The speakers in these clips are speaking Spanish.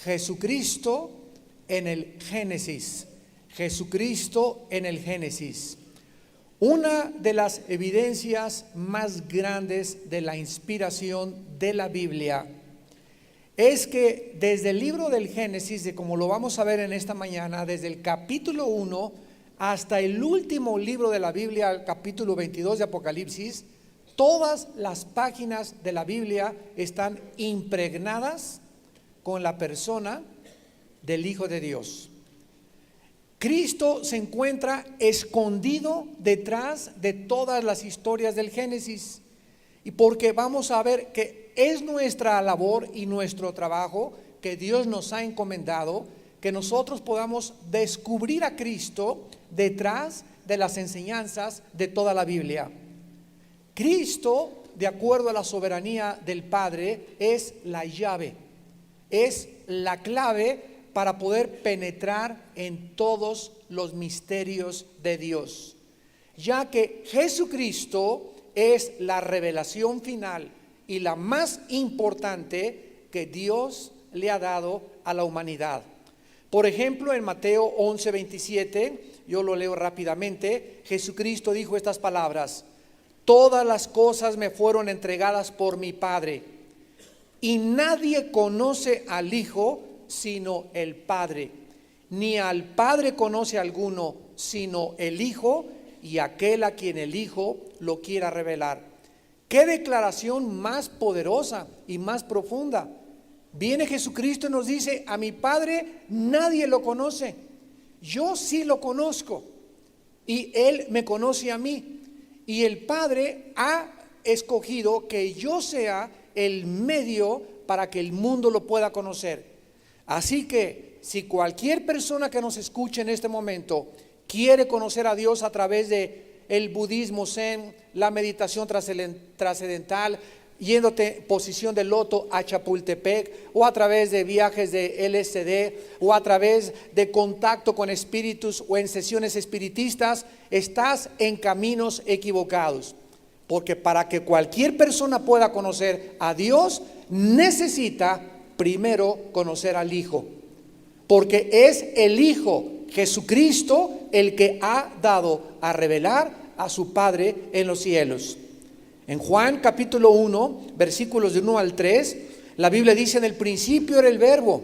Jesucristo en el Génesis. Jesucristo en el Génesis. Una de las evidencias más grandes de la inspiración de la Biblia es que desde el libro del Génesis, de como lo vamos a ver en esta mañana, desde el capítulo 1 hasta el último libro de la Biblia, el capítulo 22 de Apocalipsis, todas las páginas de la Biblia están impregnadas con la persona del Hijo de Dios. Cristo se encuentra escondido detrás de todas las historias del Génesis, y porque vamos a ver que es nuestra labor y nuestro trabajo que Dios nos ha encomendado, que nosotros podamos descubrir a Cristo detrás de las enseñanzas de toda la Biblia. Cristo, de acuerdo a la soberanía del Padre, es la llave, es la clave para poder penetrar en todos los misterios de Dios, ya que Jesucristo es la revelación final y la más importante que Dios le ha dado a la humanidad. Por ejemplo, en Mateo 11:27, yo lo leo rápidamente, Jesucristo dijo estas palabras: todas las cosas me fueron entregadas por mi Padre, y nadie conoce al Hijo sino el Padre, ni al Padre conoce alguno sino el Hijo, y aquel a quien el Hijo lo quiera revelar. Qué declaración más poderosa y más profunda. Viene Jesucristo y nos dice: a mi Padre nadie lo conoce, yo sí lo conozco, y Él me conoce a mí, y el Padre ha escogido que yo sea el medio para que el mundo lo pueda conocer. Así que si cualquier persona que nos escuche en este momento quiere conocer a Dios a través de el budismo zen, la meditación trascendental, yéndote posición de loto a Chapultepec, o a través de viajes de LSD, o a través de contacto con espíritus o en sesiones espiritistas, estás en caminos equivocados, porque para que cualquier persona pueda conocer a Dios necesita primero conocer al Hijo, porque es el Hijo Jesucristo el que ha dado a revelar a su Padre en los cielos. En Juan capítulo 1 versículos de 1 al 3, la Biblia dice: en el principio era el Verbo,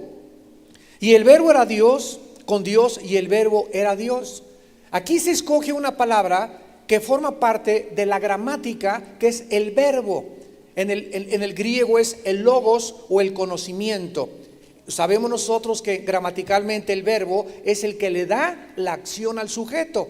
y el Verbo era Dios, con Dios, y el Verbo era Dios. Aquí se escoge una palabra que forma parte de la gramática, que es el verbo. En el griego es el logos o el conocimiento. Sabemos nosotros que gramaticalmente el verbo es el que le da la acción al sujeto.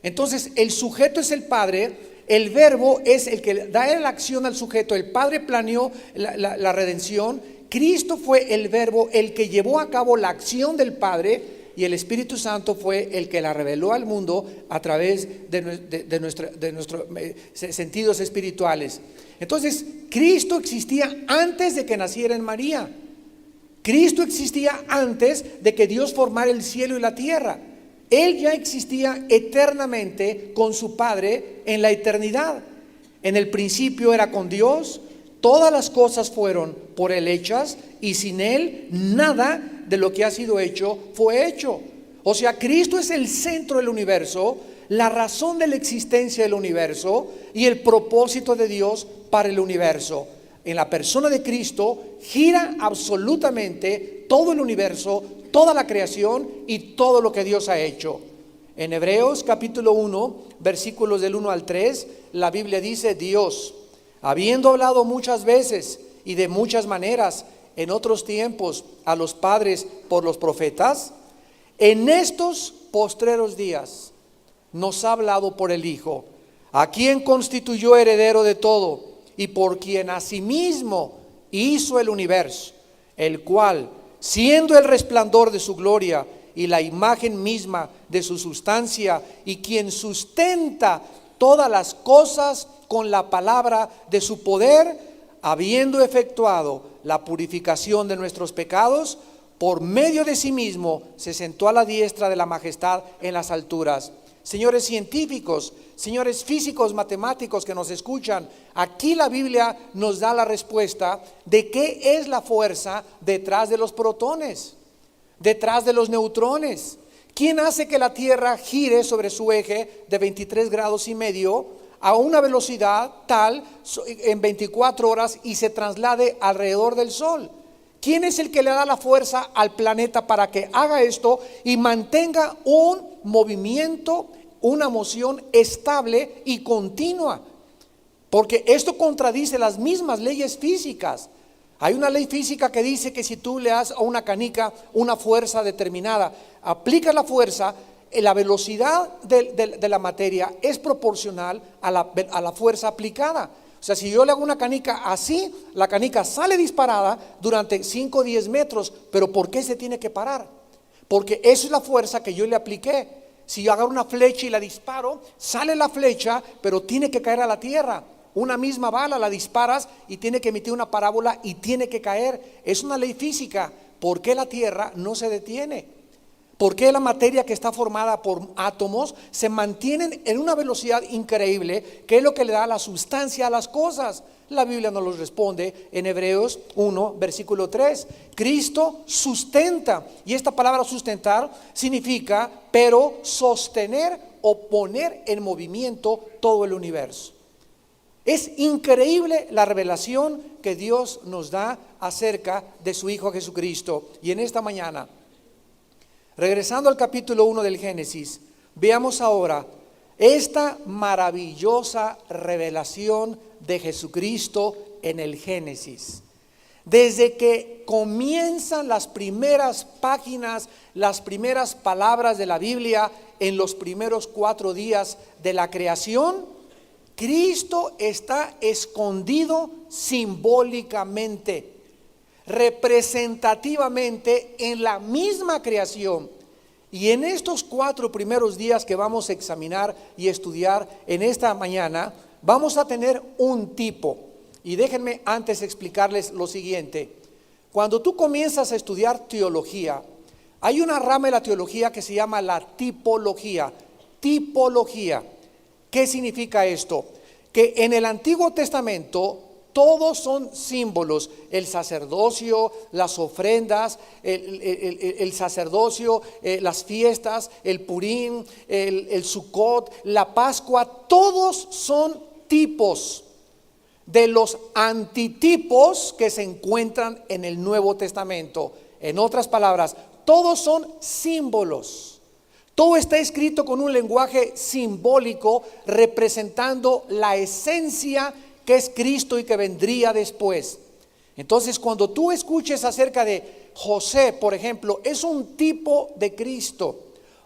Entonces el sujeto es el Padre, el verbo es el que da la acción al sujeto. El Padre planeó la redención, Cristo fue el verbo, el que llevó a cabo la acción del Padre, y el Espíritu Santo fue el que la reveló al mundo a través de nuestros sentidos espirituales. Entonces, Cristo existía antes de que naciera en María. Cristo existía antes de que Dios formara el cielo y la tierra. Él ya existía eternamente con su Padre en la eternidad. En el principio era con Dios, todas las cosas fueron por Él hechas, y sin Él nada de lo que ha sido hecho fue hecho. O sea, Cristo es el centro del universo, la razón de la existencia del universo y el propósito de Dios para el universo. En la persona de Cristo gira absolutamente todo el universo, toda la creación y todo lo que Dios ha hecho. En Hebreos capítulo 1 versículos del 1 al 3, la Biblia dice: Dios, habiendo hablado muchas veces y de muchas maneras en otros tiempos a los padres por los profetas, en estos postreros días nos ha hablado por el Hijo, a quien constituyó heredero de todo y por quien asimismo hizo el universo, el cual, siendo el resplandor de su gloria y la imagen misma de su sustancia, y quien sustenta todas las cosas con la palabra de su poder, habiendo efectuado la purificación de nuestros pecados, por medio de sí mismo se sentó a la diestra de la majestad en las alturas, señores científicos, señores físicos, matemáticos que nos escuchan, aquí la Biblia nos da la respuesta de qué es la fuerza detrás de los protones, detrás de los neutrones. ¿Quién hace que la Tierra gire sobre su eje de 23 grados y medio a una velocidad tal en 24 horas y se traslade alrededor del Sol? ¿Quién es el que le da la fuerza al planeta para que haga esto y mantenga un movimiento, una moción estable y continua? Porque esto contradice las mismas leyes físicas. Hay una ley física que dice que si tú le das a una canica una fuerza determinada, aplicas la fuerza, la velocidad de la materia es proporcional a la fuerza aplicada. O sea, si yo le hago una canica así, la canica sale disparada durante 5 o 10 metros. Pero ¿por qué se tiene que parar? Porque esa es la fuerza que yo le apliqué. Si yo agarro una flecha y la disparo, sale la flecha, pero tiene que caer a la tierra. Una misma bala la disparas y tiene que emitir una parábola y tiene que caer. Es una ley física. ¿Por qué la tierra no se detiene? ¿Por qué la materia que está formada por átomos se mantienen en una velocidad increíble, que es lo que le da la sustancia a las cosas? La Biblia nos lo responde en Hebreos 1, versículo 3. Cristo sustenta, y esta palabra sustentar significa, pero sostener o poner en movimiento todo el universo. Es increíble la revelación que Dios nos da acerca de su Hijo Jesucristo. Y en esta mañana, regresando al capítulo 1 del Génesis, veamos ahora esta maravillosa revelación de Jesucristo en el Génesis. Desde que comienzan las primeras páginas, las primeras palabras de la Biblia en los primeros 4 días de la creación, Cristo está escondido simbólicamente, representativamente en la misma creación. Y en estos 4 primeros días que vamos a examinar y estudiar en esta mañana, vamos a tener un tipo. Y déjenme antes explicarles lo siguiente. Cuando tú comienzas a estudiar teología, hay una rama de la teología que se llama la tipología. Tipología. ¿Qué significa esto? Que en el Antiguo Testamento todos son símbolos: el sacerdocio, las ofrendas, el sacerdocio, las fiestas, el Purim, el Sukkot, la Pascua. Todos son tipos de los antitipos que se encuentran en el Nuevo Testamento. En otras palabras, todos son símbolos. Todo está escrito con un lenguaje simbólico representando la esencia que es Cristo y que vendría después. Entonces, cuando tú escuches acerca de José, por ejemplo, es un tipo de Cristo.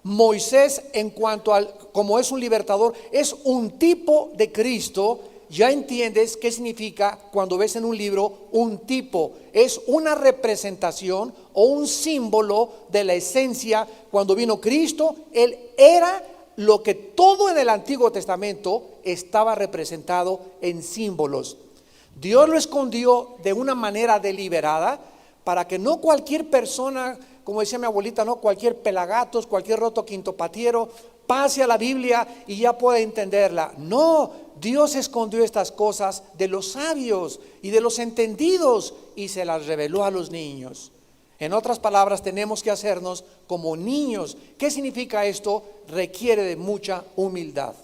Moisés, en cuanto al como es un libertador, es un tipo de Cristo. Ya entiendes qué significa cuando ves en un libro un tipo. Es una representación o un símbolo de la esencia. Cuando vino Cristo, Él era lo que todo en el Antiguo Testamento estaba representado en símbolos. Dios lo escondió de una manera deliberada para que no cualquier persona, como decía mi abuelita, no cualquier pelagatos, cualquier roto quintopatiero pase a la Biblia y ya pueda entenderla. No, Dios escondió estas cosas de los sabios y de los entendidos y se las reveló a los niños. En otras palabras, tenemos que hacernos como niños. ¿Qué significa esto? Requiere de mucha humildad.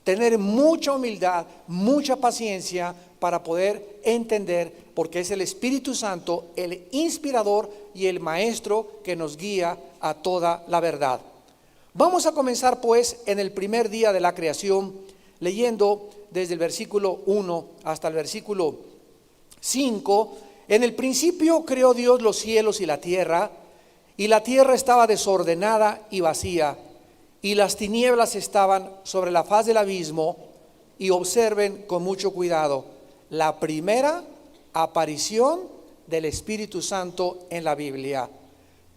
Tener mucha humildad, mucha paciencia para poder entender, porque es el Espíritu Santo el inspirador y el maestro que nos guía a toda la verdad. Vamos a comenzar pues en el primer día de la creación, leyendo desde el versículo 1 hasta el versículo 5. En el principio creó Dios los cielos y la tierra estaba desordenada y vacía, y las tinieblas estaban sobre la faz del abismo. Y observen con mucho cuidado la primera aparición del Espíritu Santo en la Biblia.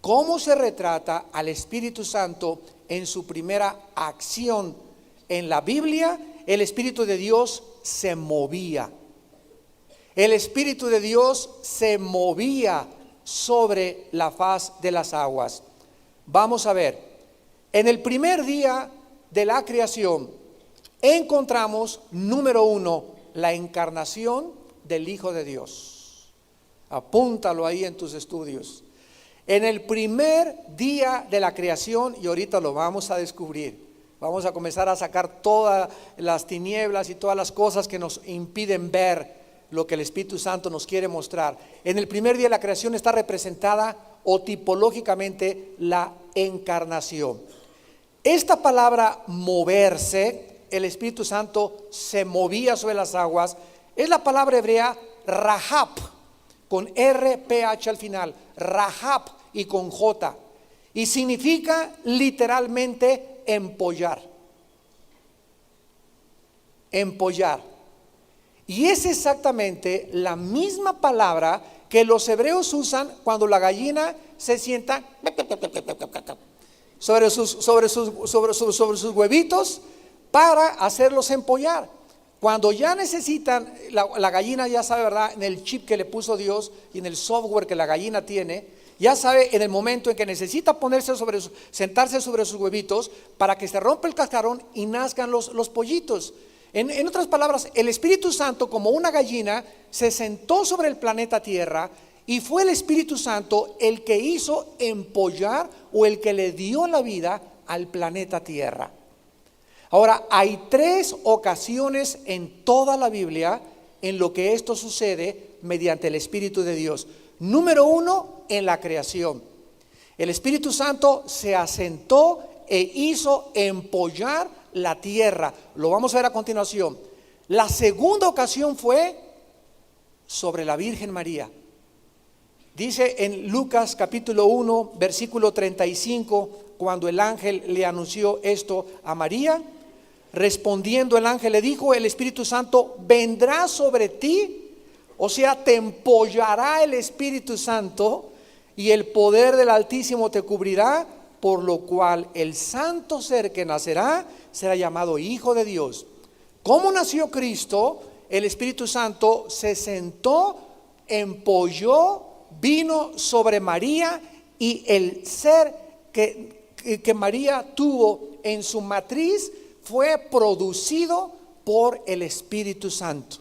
¿Cómo se retrata al Espíritu Santo en su primera acción? En la Biblia, el Espíritu de Dios se movía. El Espíritu de Dios se movía sobre la faz de las aguas. Vamos a ver, en el primer día de la creación, encontramos, número uno, la encarnación del Hijo de Dios. Apúntalo ahí en tus estudios. En el primer día de la creación, y ahorita lo vamos a descubrir, vamos a comenzar a sacar todas las tinieblas y todas las cosas que nos impiden ver lo que el Espíritu Santo nos quiere mostrar. En el primer día de la creación está representada o tipológicamente la encarnación. Esta palabra moverse, el Espíritu Santo se movía sobre las aguas, es la palabra hebrea rahab, con RPH al final, rahab y con J, y significa literalmente empollar. Empollar. Y es exactamente la misma palabra que los hebreos usan cuando la gallina se sienta sobre sus huevitos para hacerlos empollar. Cuando ya necesitan, la gallina ya sabe, ¿verdad? En el chip que le puso Dios y en el software que la gallina tiene, ya sabe en el momento en que necesita sentarse sobre sus huevitos para que se rompa el cascarón y nazcan los pollitos. En otras palabras, el Espíritu Santo, como una gallina, se sentó sobre el planeta Tierra y fue el Espíritu Santo el que hizo empollar o el que le dio la vida al planeta Tierra. Ahora, hay 3 ocasiones en toda la Biblia en lo que esto sucede mediante el Espíritu de Dios. Número 1, en la creación. El Espíritu Santo se asentó e hizo empollar la tierra. Lo vamos a ver a continuación. La segunda ocasión fue sobre la Virgen María. Dice en Lucas capítulo 1, versículo 35, cuando el ángel le anunció esto a María, respondiendo el ángel le dijo: el Espíritu Santo vendrá sobre ti, o sea, te empollará el Espíritu Santo, y el poder del Altísimo te cubrirá, por lo cual el santo ser que nacerá será llamado Hijo de Dios. ¿Cómo nació Cristo? El Espíritu Santo se sentó, empolló, vino sobre María, y el ser que María tuvo en su matriz fue producido por el Espíritu Santo.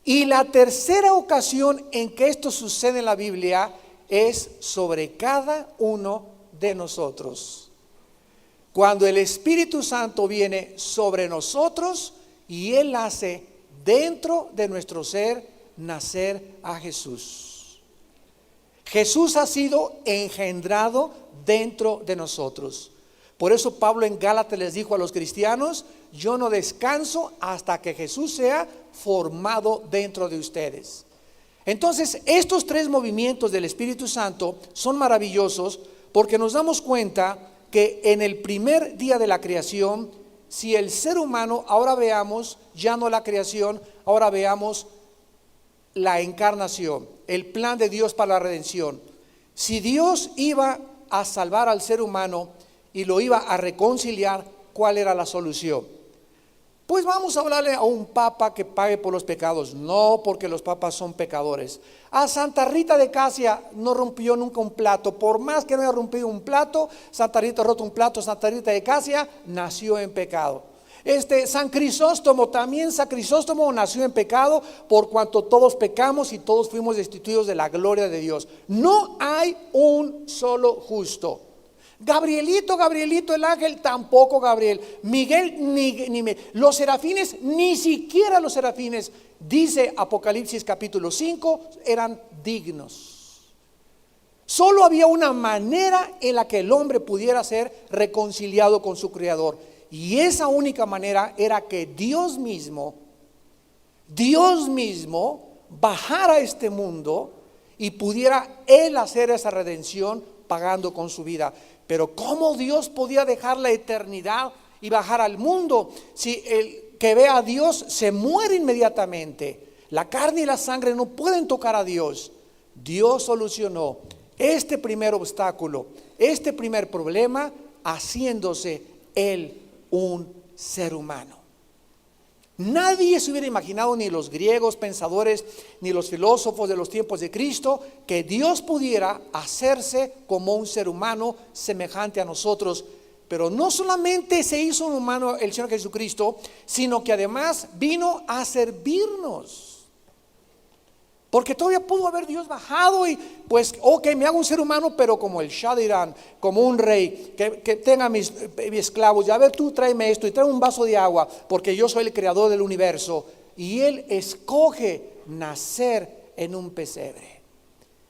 Y la tercera ocasión en que esto sucede en la Biblia es sobre cada uno de nosotros. Cuando el Espíritu Santo viene sobre nosotros y Él hace dentro de nuestro ser nacer a Jesús. Jesús ha sido engendrado dentro de nosotros. Por eso Pablo en Gálatas les dijo a los cristianos: yo no descanso hasta que Jesús sea formado dentro de ustedes. Entonces, estos 3 movimientos del Espíritu Santo son maravillosos, porque nos damos cuenta que en el primer día de la creación, si el ser humano, ahora veamos ya no la creación, ahora veamos la encarnación, el plan de Dios para la redención. Si Dios iba a salvar al ser humano y lo iba a reconciliar, ¿cuál era la solución? Pues vamos a hablarle a un papa que pague por los pecados. No, porque los papas son pecadores. A Santa Rita de Casia no rompió nunca un plato. Por más que no haya rompido un plato, Santa Rita roto un plato. Santa Rita de Casia nació en pecado. San Crisóstomo, también San Crisóstomo nació en pecado, por cuanto todos pecamos y todos fuimos destituidos de la gloria de Dios. No hay un solo justo. Gabrielito el ángel, tampoco Gabriel. Miguel, los serafines, ni siquiera los serafines, dice Apocalipsis capítulo 5, eran dignos. Solo había una manera en la que el hombre pudiera ser reconciliado con su Creador, y esa única manera era que Dios mismo bajara a este mundo y pudiera Él hacer esa redención pagando con su vida. Pero ¿cómo Dios podía dejar la eternidad y bajar al mundo? Si el que ve a Dios se muere inmediatamente. La carne y la sangre no pueden tocar a Dios. Dios solucionó este primer obstáculo, este primer problema, haciéndose Él un ser humano. Nadie se hubiera imaginado, ni los griegos pensadores, ni los filósofos de los tiempos de Cristo, que Dios pudiera hacerse como un ser humano semejante a nosotros. Pero no solamente se hizo un humano el Señor Jesucristo, sino que además vino a servirnos. Porque todavía pudo haber Dios bajado y pues, ok, me hago un ser humano, pero como el Shah de Irán, como un rey, que tenga mis esclavos, ya ver, tú tráeme esto y trae un vaso de agua, porque yo soy el creador del universo. Y Él escoge nacer en un pesebre,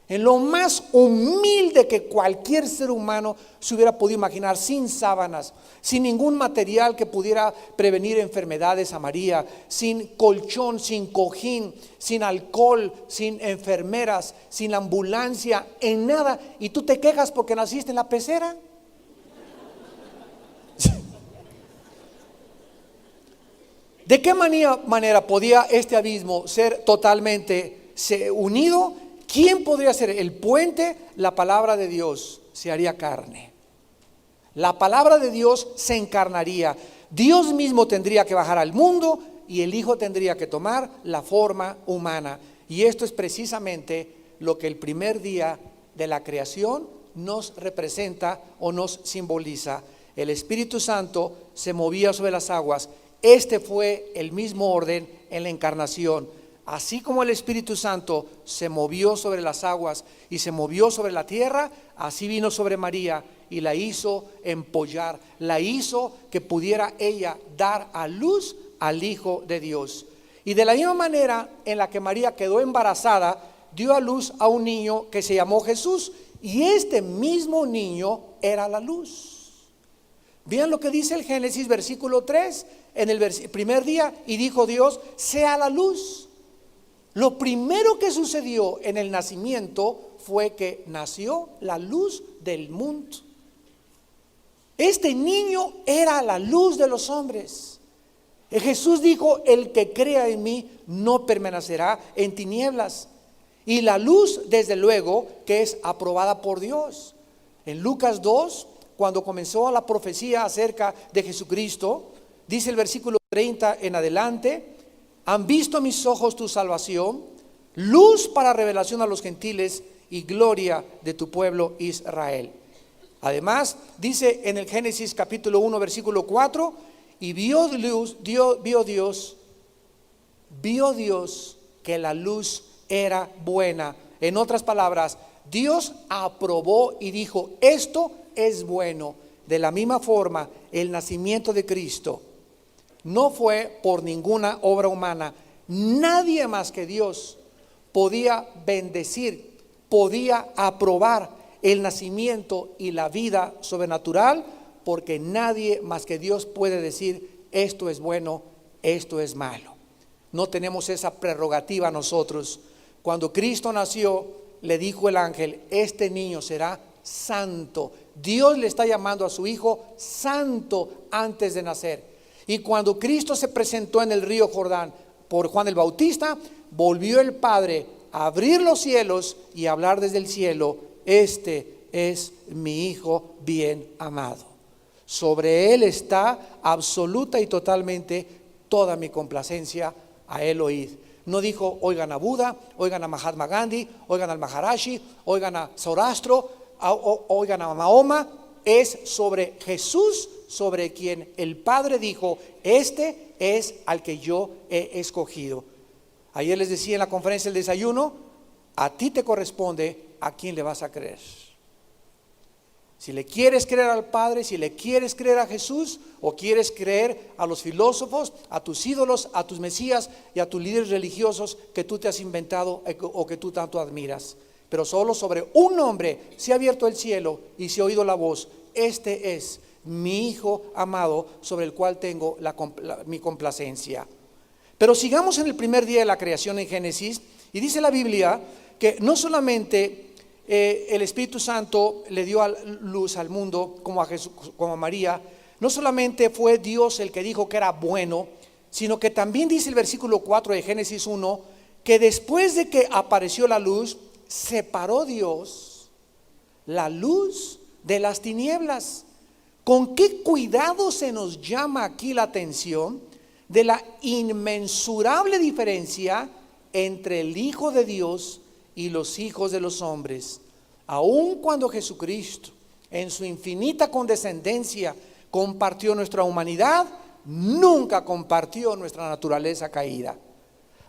en lo más humilde que cualquier ser humano se hubiera podido imaginar, sin sábanas, sin ningún material que pudiera prevenir enfermedades a María, sin colchón, sin cojín, sin alcohol, sin enfermeras, sin ambulancia, en nada. Y tú te quejas porque naciste en la pecera. ¿De qué manera podía este abismo ser totalmente unido? ¿Quién podría ser el puente? La palabra de Dios se haría carne. La palabra de Dios se encarnaría. Dios mismo tendría que bajar al mundo y el Hijo tendría que tomar la forma humana. Y esto es precisamente lo que el primer día de la creación nos representa o nos simboliza. El Espíritu Santo se movía sobre las aguas. Este fue el mismo orden en la encarnación. Así como el Espíritu Santo se movió sobre las aguas y se movió sobre la tierra, así vino sobre María y la hizo empollar, la hizo que pudiera ella dar a luz al Hijo de Dios. Y de la misma manera en la que María quedó embarazada, dio a luz a un niño que se llamó Jesús, y este mismo niño era la luz. Vean lo que dice el Génesis versículo 3, en el primer día, y dijo Dios, sea la luz. Lo primero que sucedió en el nacimiento fue que nació la luz del mundo. Este niño era la luz de los hombres. Jesús dijo, el que crea en mí no permanecerá en tinieblas. Y la luz, desde luego, que es aprobada por Dios. En Lucas 2, cuando comenzó la profecía acerca de Jesucristo, dice el versículo 30 en adelante, han visto mis ojos tu salvación, luz para revelación a los gentiles y gloria de tu pueblo Israel. Además, dice en el Génesis capítulo 1, versículo 4, y vio Dios que la luz era buena. En otras palabras, Dios aprobó y dijo, esto es bueno. De la misma forma, el nacimiento de Cristo no fue por ninguna obra humana. Nadie más que Dios podía bendecir, podía aprobar el nacimiento y la vida sobrenatural, porque nadie más que Dios puede decir esto es bueno, esto es malo. No tenemos esa prerrogativa nosotros. Cuando Cristo nació, le dijo el ángel, este niño será santo. Dios le está llamando a su hijo santo antes de nacer. Y cuando Cristo se presentó en el río Jordán por Juan el Bautista, volvió el Padre a abrir los cielos y a hablar desde el cielo, este es mi Hijo bien amado. Sobre él está absoluta y totalmente toda mi complacencia, a él oíd. No dijo, oigan a Buda, oigan a Mahatma Gandhi, oigan al Maharashi, oigan a Zoroastro, oigan a Mahoma. Es sobre Jesús, sobre quien el Padre dijo, este es al que yo he escogido. Ayer les decía en la conferencia del desayuno, a ti te corresponde a quién le vas a creer. Si le quieres creer al Padre, si le quieres creer a Jesús, o quieres creer a los filósofos, a tus ídolos, a tus mesías y a tus líderes religiosos que tú te has inventado o que tú tanto admiras. Pero solo sobre un nombre se ha abierto el cielo y se ha oído la voz, este es mi Hijo amado, sobre el cual tengo mi complacencia. Pero sigamos en el primer día de la creación en Génesis, y dice la Biblia que no solamente el Espíritu Santo le dio luz al mundo como a Jesús, como a María, no solamente fue Dios el que dijo que era bueno, sino que también dice el versículo 4 de Génesis 1, que después de que apareció la luz, separó Dios la luz de las tinieblas. Con qué cuidado se nos llama aquí la atención de la inmensurable diferencia entre el Hijo de Dios y los hijos de los hombres. Aun cuando Jesucristo, en su infinita condescendencia, compartió nuestra humanidad, nunca compartió nuestra naturaleza caída.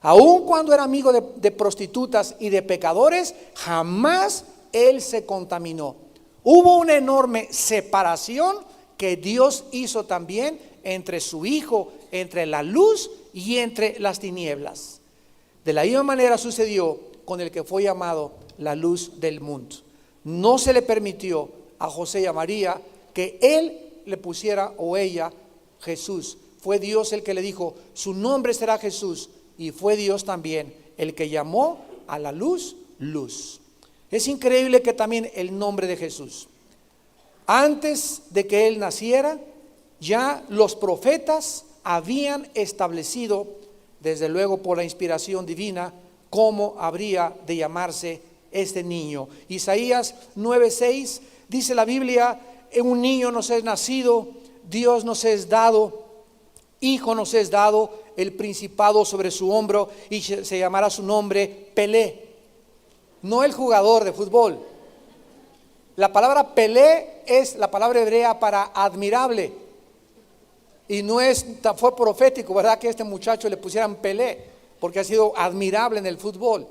Aun cuando era amigo de prostitutas y de pecadores, jamás Él se contaminó. Hubo una enorme separación que Dios hizo también entre su Hijo, entre la luz y entre las tinieblas. De la misma manera sucedió con el que fue llamado la luz del mundo. No se le permitió a José y a María que él le pusiera o ella Jesús. Fue Dios el que le dijo, su nombre será Jesús. Y fue Dios también el que llamó a la luz, luz. Es increíble que también el nombre de Jesús, antes de que Él naciera, ya los profetas habían establecido, desde luego por la inspiración divina, cómo habría de llamarse este niño. Isaías 9:6 dice la Biblia, un niño nos es nacido, Dios nos es dado, hijo nos es dado, el principado sobre su hombro, y se llamará su nombre Pelé. No el jugador de fútbol. La palabra Pelé es la palabra hebrea para admirable. Y no fue profético, ¿verdad? Que a este muchacho le pusieran Pelé, porque ha sido admirable en el fútbol.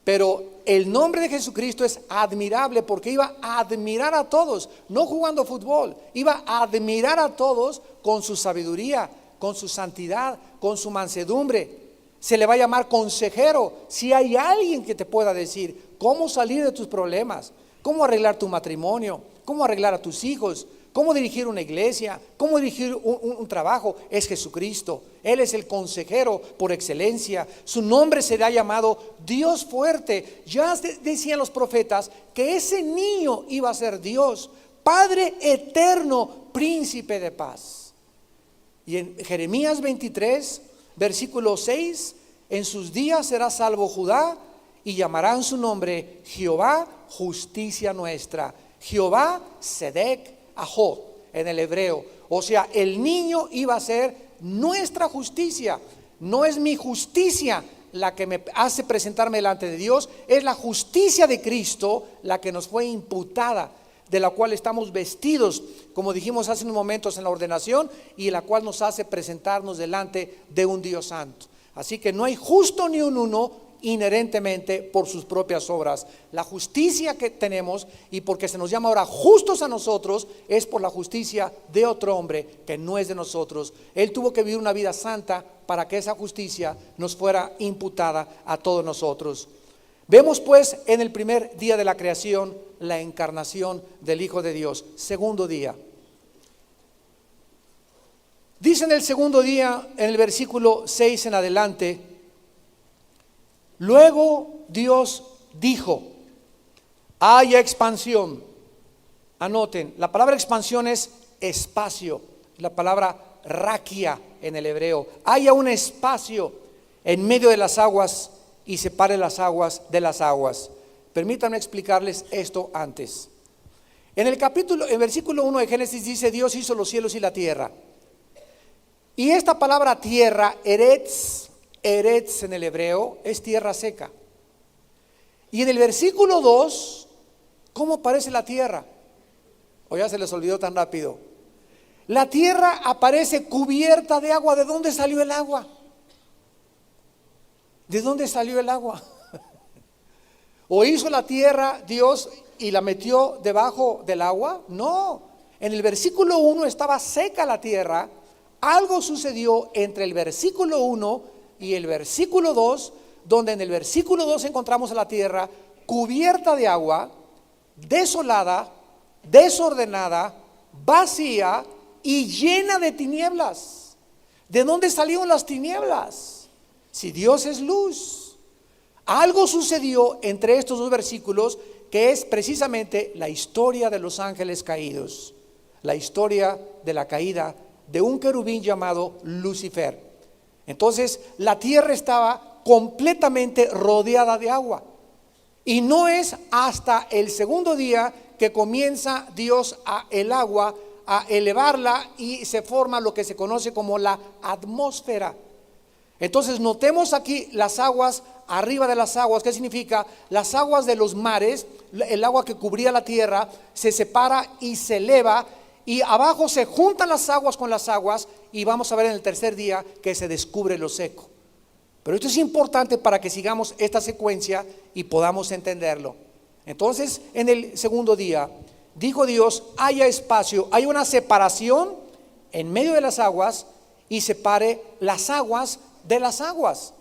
Pero el nombre de Jesucristo es admirable porque iba a admirar a todos, no jugando fútbol, iba a admirar a todos con su sabiduría, con su santidad, con su mansedumbre. Se le va a llamar consejero. Si hay alguien que te pueda decir cómo salir de tus problemas, cómo arreglar tu matrimonio, cómo arreglar a tus hijos, cómo dirigir una iglesia, cómo dirigir un trabajo, es Jesucristo. Él es el consejero por excelencia. Su nombre será llamado Dios fuerte. Ya decían los profetas que ese niño iba a ser Dios, Padre eterno, príncipe de paz. Y en Jeremías 23, versículo 6, en sus días será salvo Judá y llamarán su nombre Jehová, justicia nuestra. Jehová, Sedec, Ahó, en el hebreo. O sea, el niño iba a ser nuestra justicia. No es mi justicia la que me hace presentarme delante de Dios, es la justicia de Cristo la que nos fue imputada, de la cual estamos vestidos, como dijimos hace unos momentos en la ordenación, y la cual nos hace presentarnos delante de un Dios santo. Así que no hay justo ni un uno inherentemente por sus propias obras. La justicia que tenemos, y porque se nos llama ahora justos a nosotros, es por la justicia de otro hombre que no es de nosotros. Él tuvo que vivir una vida santa para que esa justicia nos fuera imputada a todos nosotros. Vemos pues en el primer día de la creación la encarnación del Hijo de Dios. Segundo día. Dice en el segundo día, en el versículo 6 en adelante, luego Dios dijo, haya expansión. Anoten, la palabra expansión es espacio, la palabra raquia en el hebreo. Haya un espacio en medio de las aguas y separe las aguas de las aguas. Permítanme explicarles esto antes. En el versículo 1 de Génesis dice, Dios hizo los cielos y la tierra. Y esta palabra tierra, eretz en el hebreo, es tierra seca. Y en el versículo 2, ¿cómo aparece la tierra? O ya se les olvidó tan rápido. La tierra aparece cubierta de agua. ¿De dónde salió el agua? ¿De dónde salió el agua? ¿O hizo la tierra Dios y la metió debajo del agua? No, en el versículo 1 estaba seca la tierra. Algo sucedió entre el versículo 1 y el versículo 2, donde en el versículo 2 encontramos a la tierra cubierta de agua, desolada, desordenada, vacía y llena de tinieblas. ¿De dónde salieron las tinieblas? Si Dios es luz. Algo sucedió entre estos dos versículos que es precisamente la historia de los ángeles caídos, la historia de la caída de un querubín llamado Lucifer. Entonces la tierra estaba completamente rodeada de agua, y no es hasta el segundo día que comienza Dios el agua a elevarla y se forma lo que se conoce como la atmósfera. Entonces notemos aquí las aguas arriba de las aguas. ¿Qué significa? Las aguas de los mares, el agua que cubría la tierra, se separa y se eleva, y abajo se juntan las aguas con las aguas, y vamos a ver en el tercer día que se descubre lo seco. Pero esto es importante para que sigamos esta secuencia y podamos entenderlo. Entonces, en el segundo día, dijo Dios: haya espacio, hay una separación en medio de las aguas, y separe las aguas de las aguas.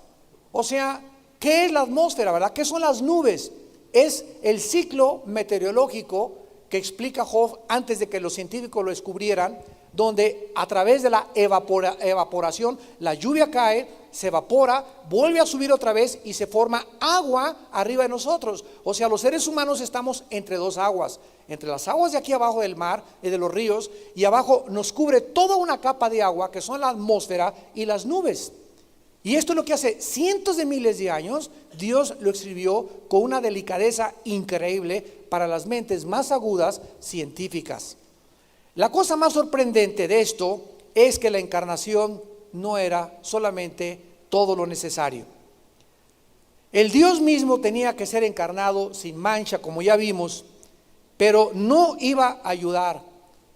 O sea, ¿qué es la atmósfera, verdad? ¿Qué son las nubes? Es el ciclo meteorológico que explica Job antes de que los científicos lo descubrieran, donde a través de la evaporación, la lluvia cae, se evapora, vuelve a subir otra vez y se forma agua arriba de nosotros. O sea, los seres humanos estamos entre dos aguas, entre las aguas de aquí abajo del mar y de los ríos, y abajo nos cubre toda una capa de agua que son la atmósfera y las nubes. Y esto es lo que hace cientos de miles de años Dios lo escribió con una delicadeza increíble para las mentes más agudas científicas. La cosa más sorprendente de esto es que la encarnación no era solamente todo lo necesario. El Dios mismo tenía que ser encarnado sin mancha, como ya vimos, pero no iba a ayudar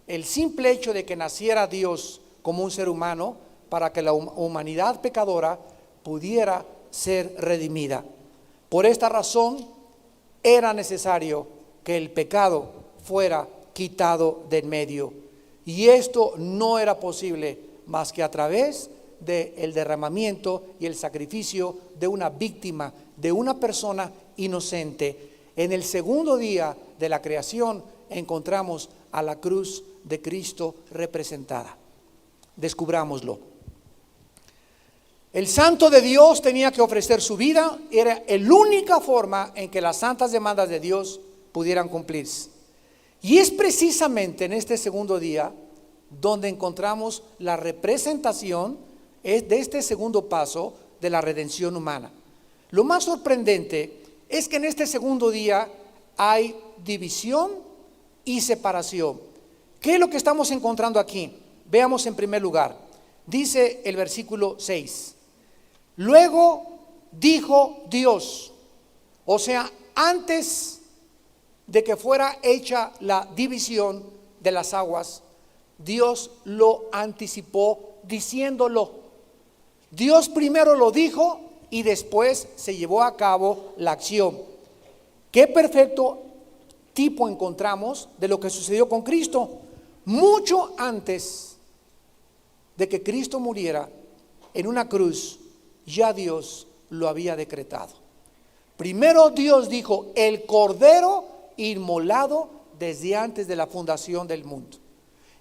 el simple hecho de que naciera Dios como un ser humano para que la humanidad pecadora pudiera ser redimida. Por esta razón era necesario que el pecado fuera quitado de en medio, y esto no era posible más que a través del derramamiento y el sacrificio de una víctima, de una persona inocente. En el segundo día de la creación encontramos a la cruz de Cristo representada. Descubrámoslo. El santo de Dios tenía que ofrecer su vida, era la única forma en que las santas demandas de Dios pudieran cumplirse. Y es precisamente en este segundo día donde encontramos la representación de este segundo paso de la redención humana. Lo más sorprendente es que en este segundo día hay división y separación. ¿Qué es lo que estamos encontrando aquí? Veamos en primer lugar. Dice el versículo 6. Luego dijo Dios, o sea, antes de que fuera hecha la división de las aguas, Dios lo anticipó diciéndolo. Dios primero lo dijo y después se llevó a cabo la acción. Qué perfecto tipo encontramos de lo que sucedió con Cristo. Mucho antes de que Cristo muriera en una cruz, ya Dios lo había decretado. Primero Dios dijo: el cordero inmolado desde antes de la fundación del mundo.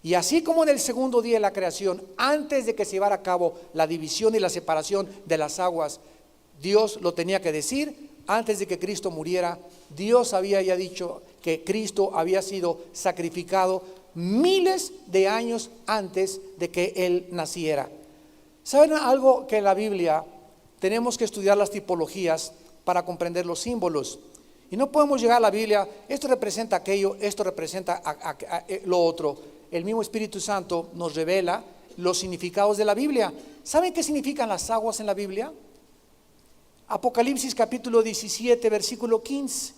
Y así como en el segundo día de la creación, antes de que se llevara a cabo la división y la separación de las aguas, Dios lo tenía que decir. Antes de que Cristo muriera, Dios había ya dicho que Cristo había sido sacrificado miles de años antes de que Él naciera. ¿Saben algo? Que en la Biblia tenemos que estudiar las tipologías para comprender los símbolos. Y no podemos llegar a la Biblia, esto representa aquello, esto representa lo otro. El mismo Espíritu Santo nos revela los significados de la Biblia. ¿Saben qué significan las aguas en la Biblia? Apocalipsis capítulo 17, versículo 15.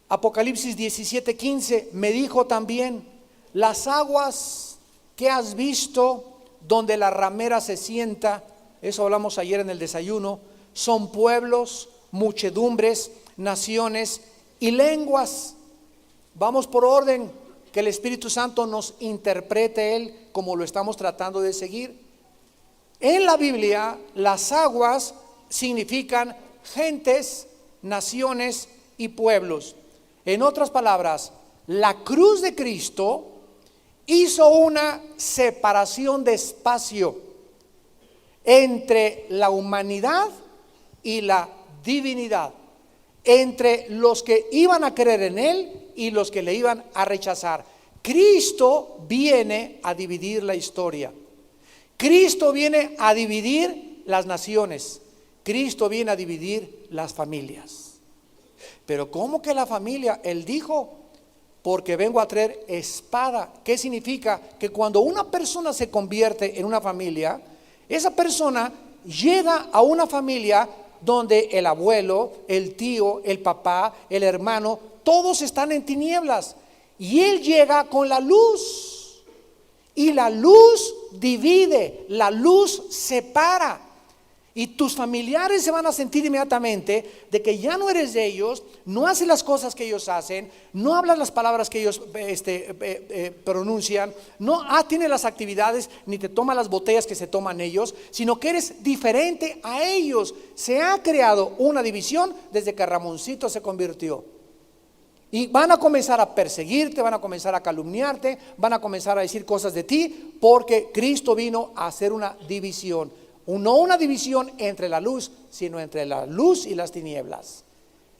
Apocalipsis 17, 15. Me dijo también: las aguas que has visto donde la ramera se sienta, eso hablamos ayer en el desayuno, son pueblos, muchedumbres, naciones y lenguas. Vamos por orden, que el Espíritu Santo nos interprete Él como lo estamos tratando de seguir. En la Biblia, las aguas significan gentes, naciones y pueblos. En otras palabras, la cruz de Cristo hizo una separación de espacio entre la humanidad y la divinidad, entre los que iban a creer en Él y los que le iban a rechazar. Cristo viene a dividir la historia. Cristo viene a dividir las naciones. Cristo viene a dividir las familias. Pero ¿cómo que la familia? Él dijo: porque vengo a traer espada. ¿Qué significa? Que cuando una persona se convierte en una familia, esa persona llega a una familia donde el abuelo, el tío, el papá, el hermano, todos están en tinieblas. Y Él llega con la luz. Y la luz divide, la luz separa. Y tus familiares se van a sentir inmediatamente de que ya no eres de ellos, no haces las cosas que ellos hacen, no hablas las palabras que ellos pronuncian, no tienes las actividades ni te tomas las botellas que se toman ellos, sino que eres diferente a ellos. Se ha creado una división desde que Ramoncito se convirtió. Y van a comenzar a perseguirte, van a comenzar a calumniarte, van a comenzar a decir cosas de ti, porque Cristo vino a hacer una división. No una división entre la luz, sino entre la luz y las tinieblas.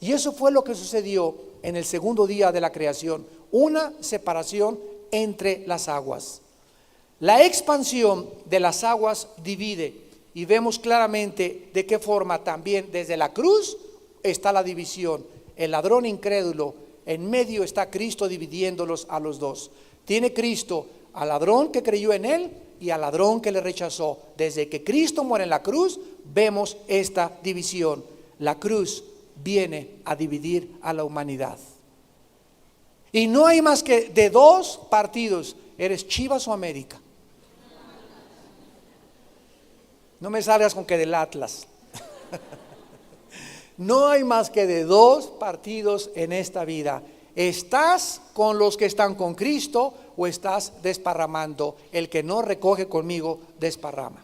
Y eso fue lo que sucedió en el segundo día de la creación. Una separación entre las aguas. La expansión de las aguas divide. Y vemos claramente de qué forma también desde la cruz está la división. El ladrón incrédulo, en medio está Cristo dividiéndolos a los dos. Tiene Cristo al ladrón que creyó en Él y al ladrón que le rechazó. Desde que Cristo muere en la cruz, vemos esta división. La cruz viene a dividir a la humanidad. Y no hay más que de dos partidos: eres Chivas o América. No me salgas con que del Atlas. No hay más que de dos partidos en esta vida. ¿Estás con los que están con Cristo o estás desparramando? El que no recoge conmigo desparrama.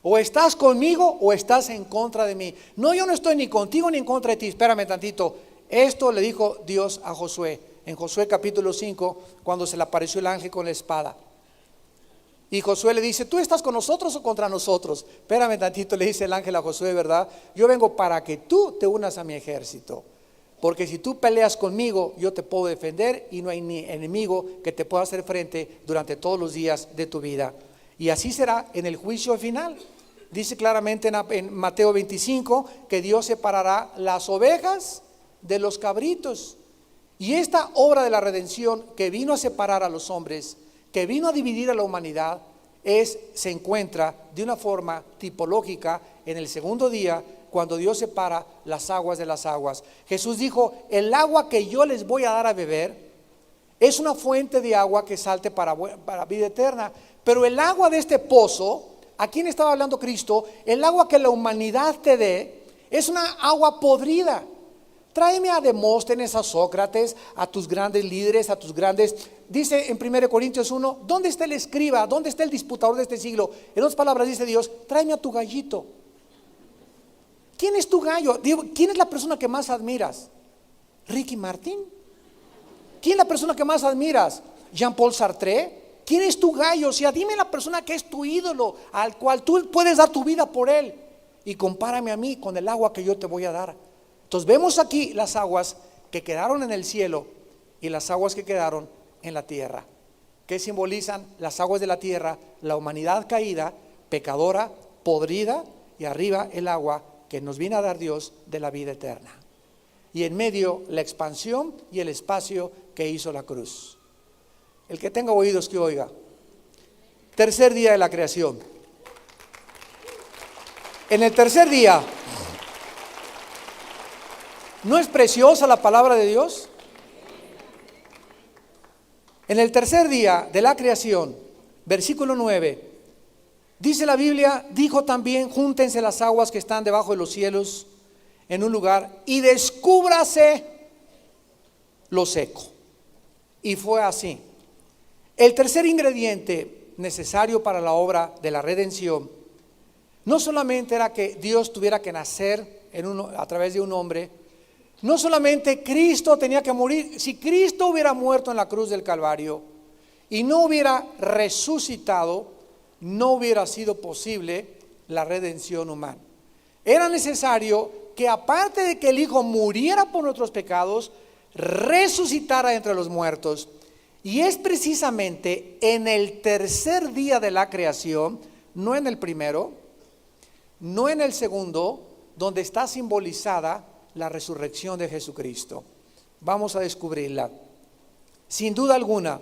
O estás conmigo o estás en contra de mí. No, yo no estoy ni contigo ni en contra de ti. Espérame tantito. Esto le dijo Dios a Josué en Josué capítulo 5, cuando se le apareció el ángel con la espada. Y Josué le dice: ¿tú estás con nosotros o contra nosotros? Espérame tantito, le dice el ángel a Josué, ¿verdad? Yo vengo para que tú te unas a mi ejército. Porque si tú peleas conmigo, yo te puedo defender y no hay ni enemigo que te pueda hacer frente durante todos los días de tu vida. Y así será en el juicio final. Dice claramente en Mateo 25 que Dios separará las ovejas de los cabritos. Y esta obra de la redención que vino a separar a los hombres, que vino a dividir a la humanidad, se encuentra de una forma tipológica en el segundo día, cuando Dios separa las aguas de las aguas. Jesús dijo: el agua que yo les voy a dar a beber es una fuente de agua que salte para vida eterna. Pero el agua de este pozo, ¿a quién estaba hablando Cristo? El agua que la humanidad te dé es una agua podrida. Tráeme a Demóstenes, a Sócrates, a tus grandes líderes, a tus grandes... Dice en 1 Corintios 1, ¿dónde está el escriba? ¿Dónde está el disputador de este siglo? En otras palabras dice Dios: tráeme a tu gallito. ¿Quién es tu gallo? Digo, ¿quién es la persona que más admiras? ¿Ricky Martin? ¿Quién es la persona que más admiras? ¿Jean-Paul Sartre? ¿Quién es tu gallo? O sea, dime la persona que es tu ídolo, al cual tú puedes dar tu vida por él, y compárame a mí con el agua que yo te voy a dar. Entonces vemos aquí las aguas que quedaron en el cielo y las aguas que quedaron en la tierra. ¿Qué simbolizan las aguas de la tierra? La humanidad caída, pecadora, podrida, y arriba el agua que nos viene a dar Dios de la vida eterna. Y en medio la expansión y el espacio que hizo la cruz. El que tenga oídos que oiga. Tercer día de la creación. En el tercer día, ¿no es preciosa la palabra de Dios? En el tercer día de la creación, versículo 9, dice la Biblia: dijo también: júntense las aguas que están debajo de los cielos en un lugar y descúbrase lo seco. Y fue así. El tercer ingrediente necesario para la obra de la redención no solamente era que Dios tuviera que nacer a través de un hombre. No solamente Cristo tenía que morir. Si Cristo hubiera muerto en la cruz del Calvario y no hubiera resucitado, no hubiera sido posible la redención humana. Era necesario que, aparte de que el Hijo muriera por nuestros pecados, resucitara entre los muertos. Y es precisamente en el tercer día de la creación, no en el primero, no en el segundo, donde está simbolizada la resurrección de Jesucristo. Vamos a descubrirla. Sin duda alguna,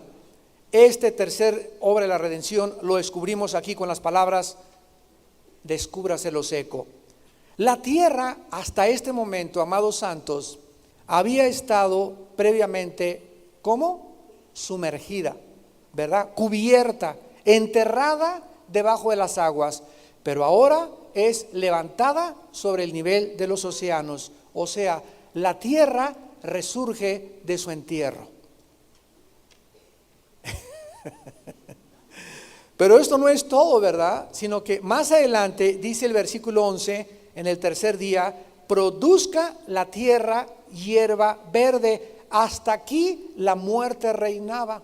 este tercer obra de la redención lo descubrimos aquí con las palabras: descúbrase lo seco. La tierra hasta este momento, amados santos, había estado previamente ¿cómo? Sumergida, ¿verdad? Cubierta, enterrada debajo de las aguas, pero ahora es levantada sobre el nivel de los océanos. O sea, la tierra resurge de su entierro. Pero esto no es todo, ¿verdad? Sino que más adelante dice el versículo 11, en el tercer día, produzca la tierra hierba verde. Hasta aquí la muerte reinaba.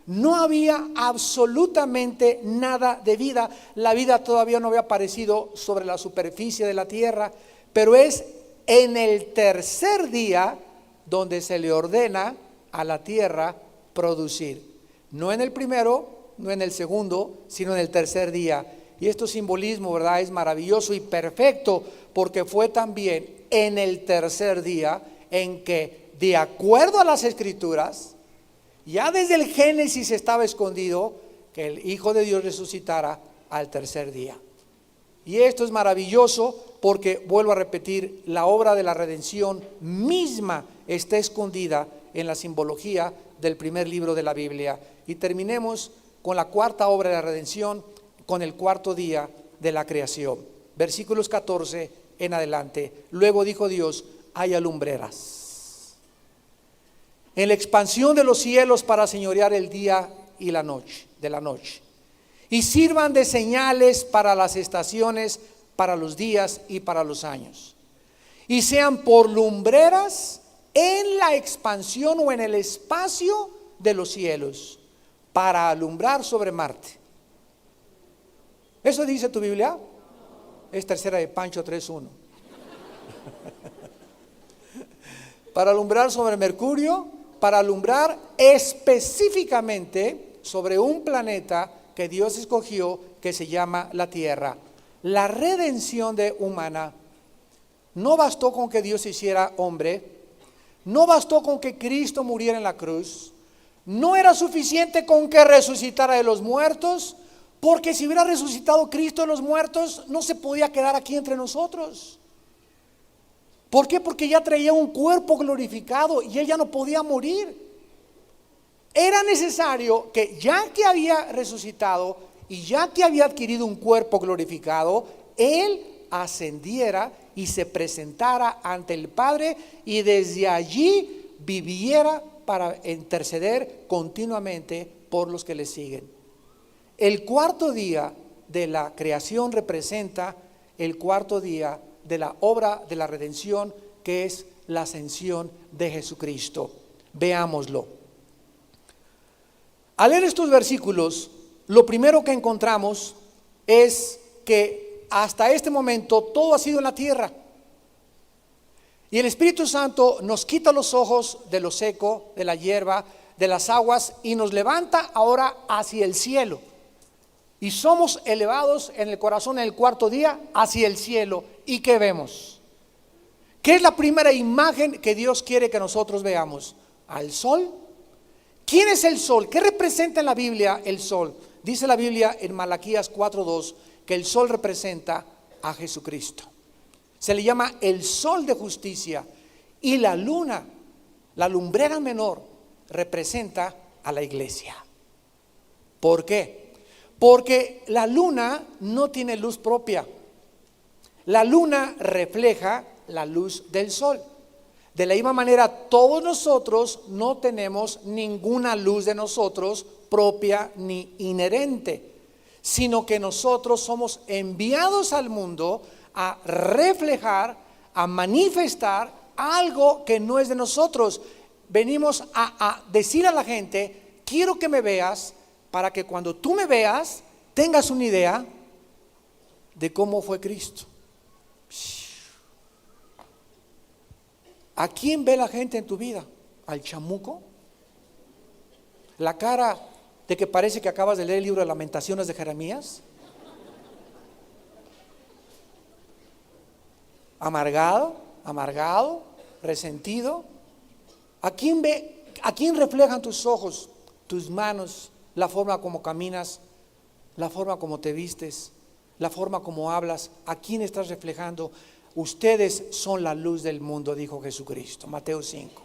No había absolutamente nada de vida. La vida todavía no había aparecido sobre la superficie de la tierra, pero es en el tercer día donde se le ordena a la tierra producir. No en el primero, no en el segundo, sino en el tercer día. Y este simbolismo, ¿verdad?, es maravilloso y perfecto, porque fue también en el tercer día en que, de acuerdo a las Escrituras, ya desde el Génesis estaba escondido que el Hijo de Dios resucitara al tercer día. Y esto es maravilloso porque, vuelvo a repetir, la obra de la redención misma está escondida en la simbología del primer libro de la Biblia. Y terminemos con la cuarta obra de la redención, con el cuarto día de la creación. Versículos 14 en adelante. Luego dijo Dios: haya lumbreras en la expansión de los cielos para señorear el día y la noche, de la noche, y sirvan de señales para las estaciones, para los días y para los años, y sean por lumbreras en la expansión o en el espacio de los cielos, para alumbrar sobre Marte. ¿Eso dice tu Biblia? Es tercera de Pancho 3:1. Para alumbrar sobre Mercurio, para alumbrar específicamente sobre un planeta que Dios escogió, que se llama la Tierra. La redención humana no bastó con que Dios se hiciera hombre, no bastó con que Cristo muriera en la cruz, no era suficiente con que resucitara de los muertos, porque si hubiera resucitado Cristo de los muertos, no se podía quedar aquí entre nosotros. ¿Por qué? Porque ya traía un cuerpo glorificado y Él ya no podía morir. Era necesario que, ya que había resucitado y ya que había adquirido un cuerpo glorificado, Él ascendiera y se presentara ante el Padre, y desde allí viviera para interceder continuamente por los que le siguen. El cuarto día de la creación representa el cuarto día de la obra de la redención, que es la ascensión de Jesucristo. Veámoslo. Al leer estos versículos, lo primero que encontramos es que hasta este momento todo ha sido en la tierra, y el Espíritu Santo nos quita los ojos de lo seco, de la hierba, de las aguas, y nos levanta ahora hacia el cielo. Y somos elevados en el corazón en el cuarto día hacia el cielo. ¿Y qué vemos? ¿Qué es la primera imagen que Dios quiere que nosotros veamos? Al sol. ¿Quién es el sol? ¿Qué representa en la Biblia el sol? Dice la Biblia en Malaquías 4:2 que el sol representa a Jesucristo. Se le llama el sol de justicia. Y la luna, la lumbrera menor, representa a la iglesia. ¿Por qué? Porque la luna no tiene luz propia. La luna refleja la luz del sol. De la misma manera, todos nosotros no tenemos ninguna luz de nosotros propia ni inherente, sino que nosotros somos enviados al mundo a reflejar, a manifestar algo que no es de nosotros. Venimos a decir a la gente: quiero que me veas, para que cuando tú me veas tengas una idea de cómo fue Cristo. ¿A quién ve la gente en tu vida? ¿Al chamuco? ¿La cara de que parece que acabas de leer el libro de Lamentaciones de Jeremías? Amargado, resentido. ¿A quién ve? ¿A quién reflejan tus ojos, tus manos, la forma como caminas, la forma como te vistes, la forma como hablas? ¿A quién estás reflejando? Ustedes son la luz del mundo, dijo Jesucristo, Mateo 5.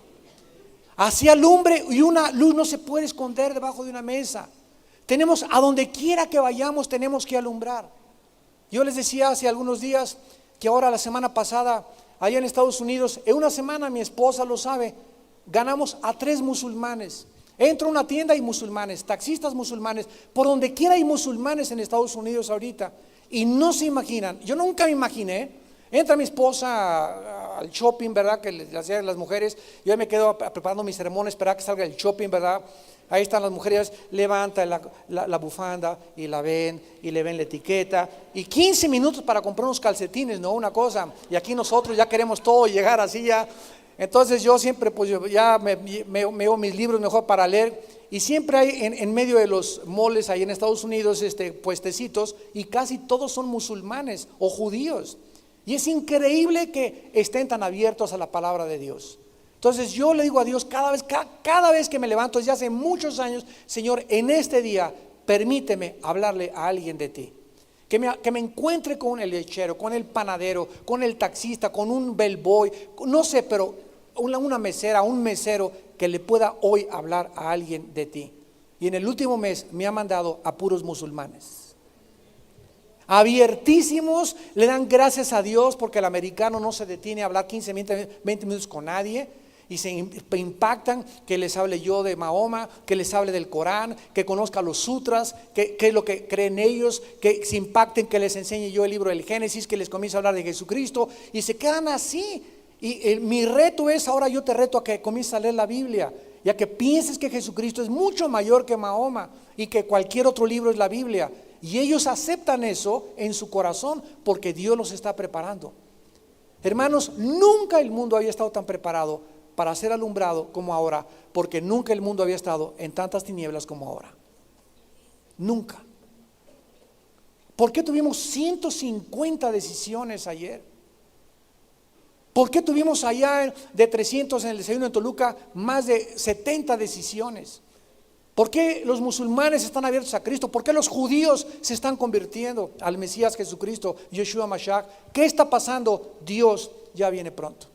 Hacía lumbre y una luz no se puede esconder debajo de una mesa. Tenemos, a donde quiera que vayamos, tenemos que alumbrar. Yo les decía hace algunos días que ahora la semana pasada, allá en Estados Unidos, en una semana, mi esposa lo sabe, ganamos a 3 musulmanes. Entro a una tienda y musulmanes, taxistas musulmanes, por donde quiera hay musulmanes en Estados Unidos ahorita. Y no se imaginan, yo nunca me imaginé. Entra mi esposa al shopping, ¿verdad? Que le hacían las mujeres. Yo me quedo preparando mi sermón, esperar que salga el shopping, ¿verdad? Ahí están las mujeres, levanta la bufanda y la ven, y le ven la etiqueta. Y 15 minutos para comprar unos calcetines, ¿no? Una cosa. Y aquí nosotros ya queremos todo llegar así ya. Entonces yo siempre, pues ya me llevo mis libros mejor para leer. Y siempre hay en medio de los moles ahí en Estados Unidos puestecitos, y casi todos son musulmanes o judíos. Y es increíble que estén tan abiertos a la palabra de Dios. Entonces yo le digo a Dios cada vez que me levanto, desde hace muchos años: Señor, en este día permíteme hablarle a alguien de ti. Que me encuentre con el lechero, con el panadero, con el taxista, con un bellboy, no sé, pero una mesera, un mesero, que le pueda hoy hablar a alguien de ti. Y en el último mes me ha mandado a puros musulmanes. Abiertísimos, le dan gracias a Dios porque el americano no se detiene a hablar 15, 20 minutos con nadie, y se impactan que les hable yo de Mahoma, que les hable del Corán, que conozca los sutras, que es lo que creen ellos, que se impacten, que les enseñe yo el libro del Génesis, que les comience a hablar de Jesucristo, y se quedan así. Y mi reto es, ahora yo te reto a que comiences a leer la Biblia, y a que pienses que Jesucristo es mucho mayor que Mahoma, y que cualquier otro libro es la Biblia. Y ellos aceptan eso en su corazón porque Dios los está preparando. Hermanos, nunca el mundo había estado tan preparado para ser alumbrado como ahora, porque nunca el mundo había estado en tantas tinieblas como ahora. Nunca. ¿Por qué tuvimos 150 decisiones ayer? ¿Por qué tuvimos allá de 300 en el desayuno en Toluca más de 70 decisiones? ¿Por qué los musulmanes están abiertos a Cristo? ¿Por qué los judíos se están convirtiendo al Mesías Jesucristo, Yeshua Mashiach? ¿Qué está pasando? Dios ya viene pronto.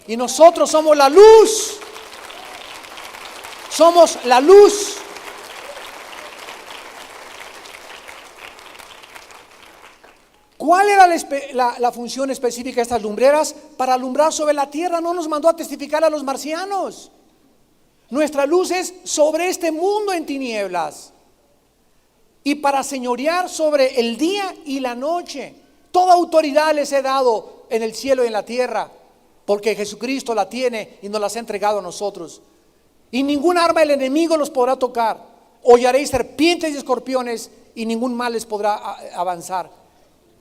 Y nosotros somos la luz. Somos la luz. ¿Cuál era la función específica de estas lumbreras? Para alumbrar sobre la tierra. No nos mandó a testificar a los marcianos. Nuestra luz es sobre este mundo en tinieblas, y para señorear sobre el día y la noche. Toda autoridad les he dado en el cielo y en la tierra, porque Jesucristo la tiene y nos las ha entregado a nosotros. Y ningún arma del enemigo los podrá tocar. Hollaréis serpientes y escorpiones, y ningún mal les podrá avanzar.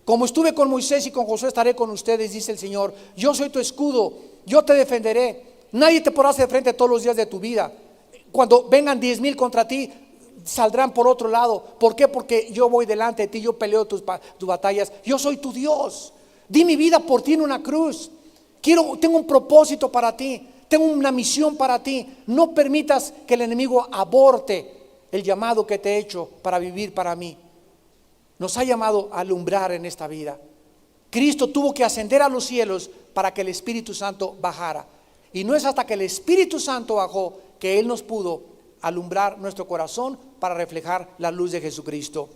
Como estuve con Moisés y con Josué, estaré con ustedes, dice el Señor. Yo soy tu escudo, yo te defenderé. Nadie te podrá hacer frente todos los días de tu vida. Cuando vengan 10,000 contra ti, saldrán por otro lado. ¿Por qué? Porque yo voy delante de ti, yo peleo tus batallas. Yo soy tu Dios. Di mi vida por ti en una cruz. Tengo un propósito para ti. Tengo una misión para ti. No permitas que el enemigo aborte el llamado que te he hecho para vivir para mí. Nos ha llamado a alumbrar en esta vida. Cristo tuvo que ascender a los cielos para que el Espíritu Santo bajara. Y no es hasta que el Espíritu Santo bajó que Él nos pudo alumbrar nuestro corazón para reflejar la luz de Jesucristo.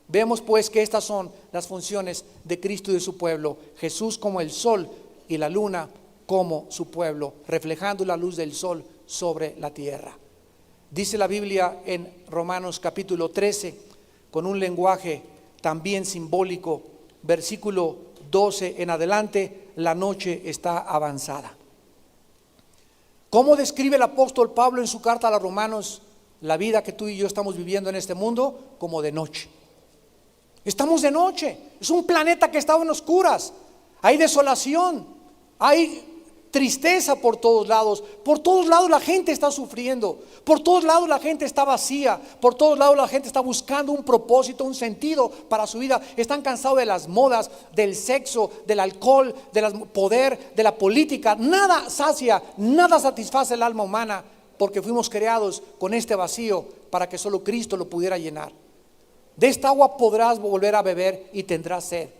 Vemos pues que estas son las funciones de Cristo y de su pueblo. Jesús como el sol y la luna como su pueblo, reflejando la luz del sol sobre la tierra. Dice la Biblia en Romanos capítulo 13, con un lenguaje también simbólico, versículo 12 en adelante: la noche está avanzada. ¿Cómo describe el apóstol Pablo en su carta a los Romanos la vida que tú y yo estamos viviendo en este mundo? Como de noche. Estamos de noche. Es un planeta que está en oscuras. Hay desolación, hay tristeza por todos lados. Por todos lados la gente está sufriendo. Por todos lados la gente está vacía. Por todos lados la gente está buscando un propósito, un sentido para su vida. Están cansados de las modas, del sexo, del alcohol, del poder, de la política. Nada sacia, nada satisface el alma humana, porque fuimos creados con este vacío para que solo Cristo lo pudiera llenar. De esta agua podrás volver a beber y tendrás sed.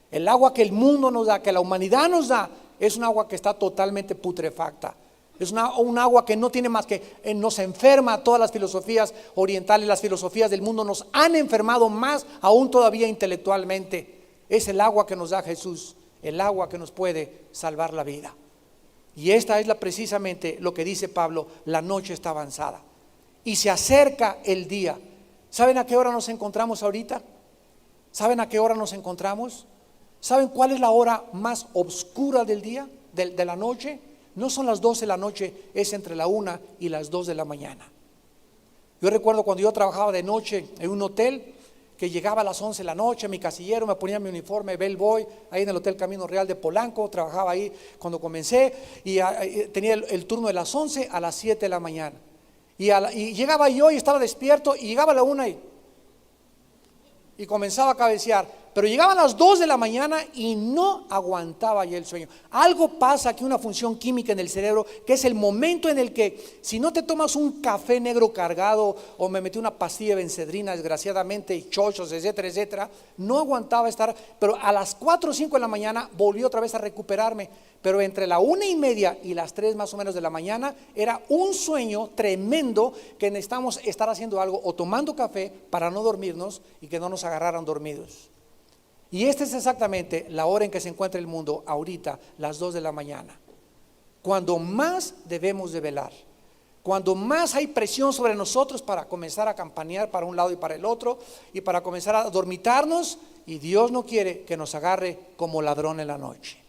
El agua que el mundo nos da, que la humanidad nos da, es un agua que está totalmente putrefacta. Es un agua que no tiene más que, nos enferma. Todas las filosofías orientales, las filosofías del mundo nos han enfermado más aún todavía intelectualmente. Es el agua que nos da Jesús, el agua que nos puede salvar la vida. Y esta es precisamente lo que dice Pablo: la noche está avanzada y se acerca el día. ¿Saben a qué hora nos encontramos ahorita? ¿Saben a qué hora nos encontramos? ¿Saben cuál es la hora más oscura del día, de la noche? No son las 12 de la noche, es entre la 1 y las 2 de la mañana. Yo recuerdo cuando yo trabajaba de noche en un hotel, que llegaba a las 11 de la noche, mi casillero, me ponía mi uniforme bellboy, ahí en el Hotel Camino Real de Polanco. Trabajaba ahí cuando comencé, y tenía el turno de las 11 a las 7 de la mañana. Y llegaba yo y estaba despierto, y llegaba a la 1 y comenzaba a cabecear. Pero llegaban las 2 de la mañana y no aguantaba ya el sueño. Algo pasa aquí, una función química en el cerebro, que es el momento en el que, si no te tomas un café negro cargado, o me metí una pastilla de Benzedrina desgraciadamente, y chochos, etcétera, etcétera, no aguantaba estar. Pero a las 4 o 5 de la mañana volví otra vez a recuperarme. Pero entre la 1:30 y las 3 más o menos de la mañana era un sueño tremendo, que necesitamos estar haciendo algo o tomando café para no dormirnos y que no nos agarraran dormidos. Y esta es exactamente la hora en que se encuentra el mundo ahorita, las 2 de la mañana, cuando más debemos de velar, cuando más hay presión sobre nosotros para comenzar a campanear para un lado y para el otro, y para comenzar a dormitarnos, y Dios no quiere que nos agarre como ladrón en la noche.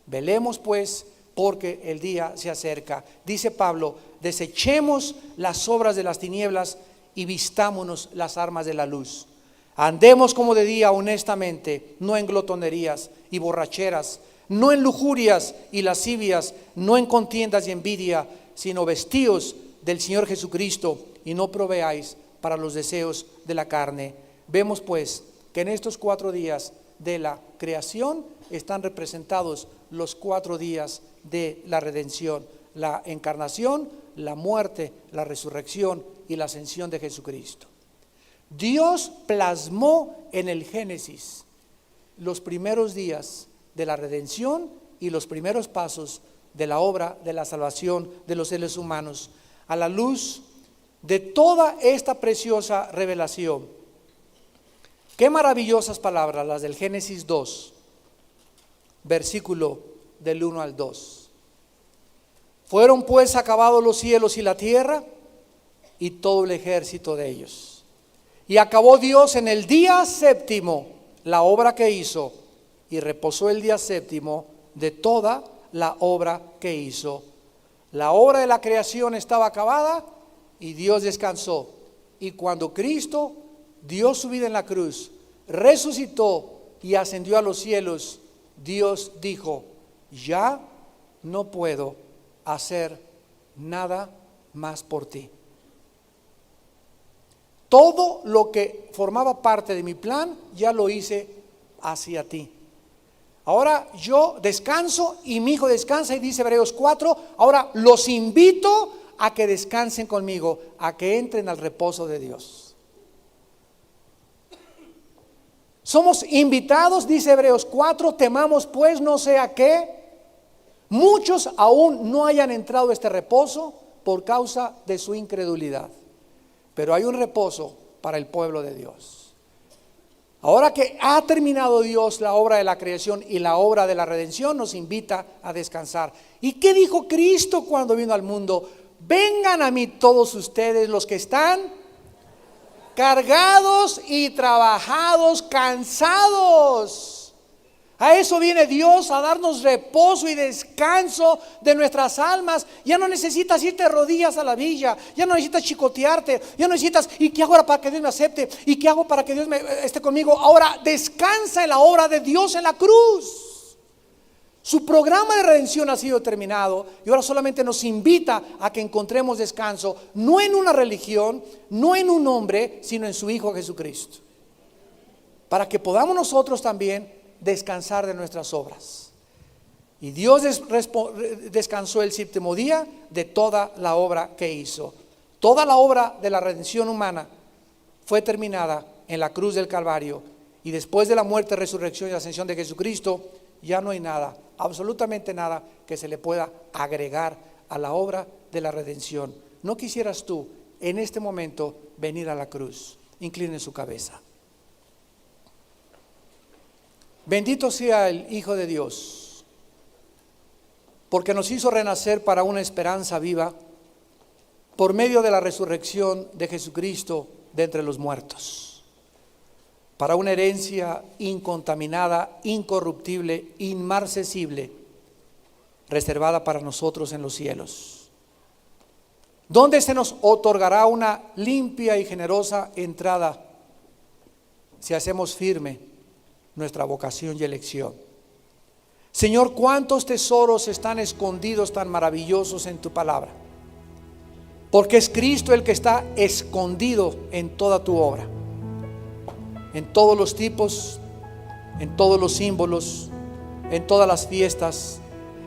Velemos pues, porque el día se acerca. Dice Pablo: desechemos las obras de las tinieblas y vistámonos las armas de la luz. Andemos como de día honestamente, no en glotonerías y borracheras, no en lujurias y lascivias, no en contiendas y envidia, sino vestíos del Señor Jesucristo, y no proveáis para los deseos de la carne. Vemos pues que en estos 4 días de la creación están representados los 4 días de la redención: la encarnación, la muerte, la resurrección y la ascensión de Jesucristo. Dios plasmó en el Génesis los primeros días de la redención y los primeros pasos de la obra de la salvación de los seres humanos. A la luz de toda esta preciosa revelación, qué maravillosas palabras las del Génesis 2, versículo del 1 al 2. Fueron pues acabados los cielos y la tierra y todo el ejército de ellos. Y acabó Dios en el día séptimo la obra que hizo, y reposó el día séptimo de toda la obra que hizo. La obra de la creación estaba acabada y Dios descansó. Y cuando Cristo dio su vida en la cruz, resucitó y ascendió a los cielos, Dios dijo: ya no puedo hacer nada más por ti. Todo lo que formaba parte de mi plan ya lo hice hacia ti. Ahora yo descanso y mi hijo descansa, y dice Hebreos 4, ahora los invito a que descansen conmigo, a que entren al reposo de Dios. Somos invitados, dice Hebreos 4, temamos pues no sea que muchos aún no hayan entrado a este reposo por causa de su incredulidad. Pero hay un reposo para el pueblo de Dios. Ahora que ha terminado Dios la obra de la creación y la obra de la redención, nos invita a descansar. ¿Y qué dijo Cristo cuando vino al mundo? Vengan a mí todos ustedes los que están cargados y trabajados, cansados. A eso viene Dios, a darnos reposo y descanso de nuestras almas. Ya no necesitas irte de rodillas a la villa, ya no necesitas chicotearte, ya no necesitas: ¿y qué hago ahora para que Dios me acepte? ¿Y qué hago para que Dios esté conmigo? Ahora descansa en la obra de Dios en la cruz. Su programa de redención ha sido terminado, y ahora solamente nos invita a que encontremos descanso, no en una religión, no en un hombre, sino en su Hijo Jesucristo, para que podamos nosotros también descansar de nuestras obras. Y Dios descansó el séptimo día de toda la obra que hizo. Toda la obra de la redención humana fue terminada en la cruz del Calvario, y después de la muerte, resurrección y ascensión de Jesucristo, ya no hay nada, absolutamente nada, que se le pueda agregar a la obra de la redención. ¿No quisieras tú en este momento venir a la cruz? Incline su cabeza. Bendito sea el Hijo de Dios, porque nos hizo renacer para una esperanza viva por medio de la resurrección de Jesucristo de entre los muertos, para una herencia incontaminada, incorruptible, inmarcesible, reservada para nosotros en los cielos, donde se nos otorgará una limpia y generosa entrada si hacemos firme nuestra vocación y elección. Señor, cuántos tesoros están escondidos tan maravillosos en tu palabra, porque es Cristo el que está escondido en toda tu obra, en todos los tipos, en todos los símbolos, en todas las fiestas,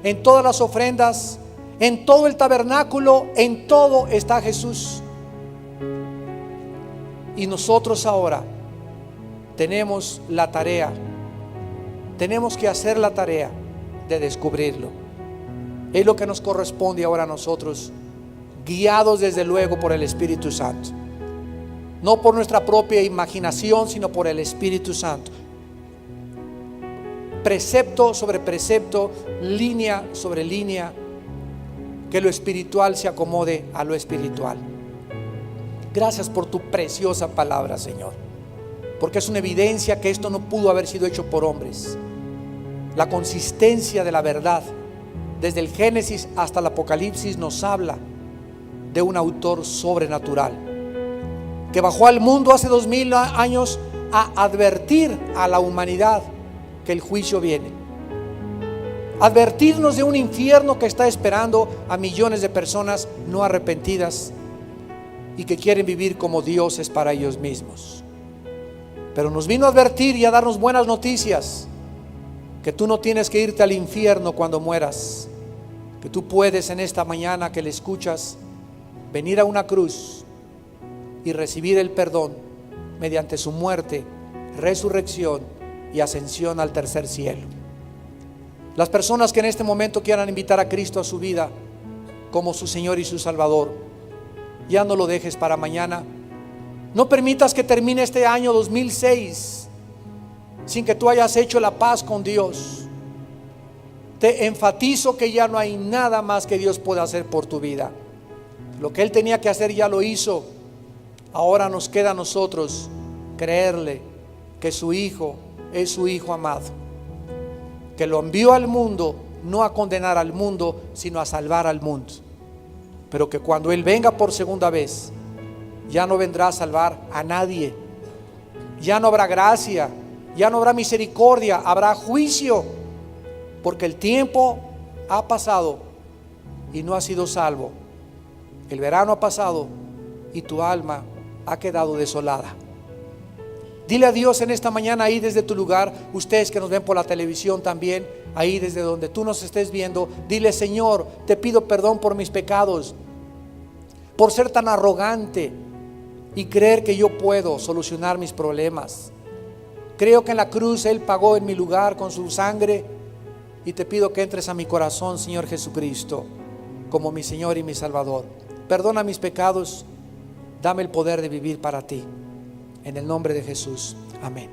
en todas las ofrendas, en todo el tabernáculo, en todo está Jesús. Y nosotros ahora tenemos la tarea, tenemos que hacer la tarea de descubrirlo. Es lo que nos corresponde ahora a nosotros, guiados desde luego por el Espíritu Santo, no por nuestra propia imaginación, sino por el Espíritu Santo. Precepto sobre precepto, línea sobre línea, que lo espiritual se acomode a lo espiritual. Gracias por tu preciosa palabra, Señor, porque es una evidencia que esto no pudo haber sido hecho por hombres. La consistencia de la verdad, desde el Génesis hasta el Apocalipsis, nos habla de un autor sobrenatural que bajó al mundo hace 2000 años a advertir a la humanidad que el juicio viene, advertirnos de un infierno que está esperando a millones de personas no arrepentidas y que quieren vivir como dioses para ellos mismos. Pero nos vino a advertir y a darnos buenas noticias, que tú no tienes que irte al infierno cuando mueras, que tú puedes en esta mañana que le escuchas venir a una cruz y recibir el perdón mediante su muerte, resurrección y ascensión al tercer cielo. Las personas que en este momento quieran invitar a Cristo a su vida como su Señor y su Salvador, ya no lo dejes para mañana. No permitas que termine este año 2006 sin que tú hayas hecho la paz con Dios. Te enfatizo que ya no hay nada más que Dios pueda hacer por tu vida. Lo que Él tenía que hacer ya lo hizo. Ahora nos queda a nosotros creerle que su Hijo es su Hijo amado, que lo envió al mundo no a condenar al mundo, sino a salvar al mundo. Pero que cuando Él venga por segunda vez, ya no vendrá a salvar a nadie. Ya no habrá gracia, ya no habrá misericordia, habrá juicio, porque el tiempo ha pasado y no has sido salvo. El verano ha pasado y tu alma ha quedado desolada. Dile a Dios en esta mañana, ahí desde tu lugar, ustedes que nos ven por la televisión también, ahí desde donde tú nos estés viendo, dile: Señor, te pido perdón por mis pecados, por ser tan arrogante y creer que yo puedo solucionar mis problemas. Creo que en la cruz Él pagó en mi lugar con su sangre, y te pido que entres a mi corazón, Señor Jesucristo, como mi Señor y mi Salvador. Perdona mis pecados, dame el poder de vivir para ti. En el nombre de Jesús, amén.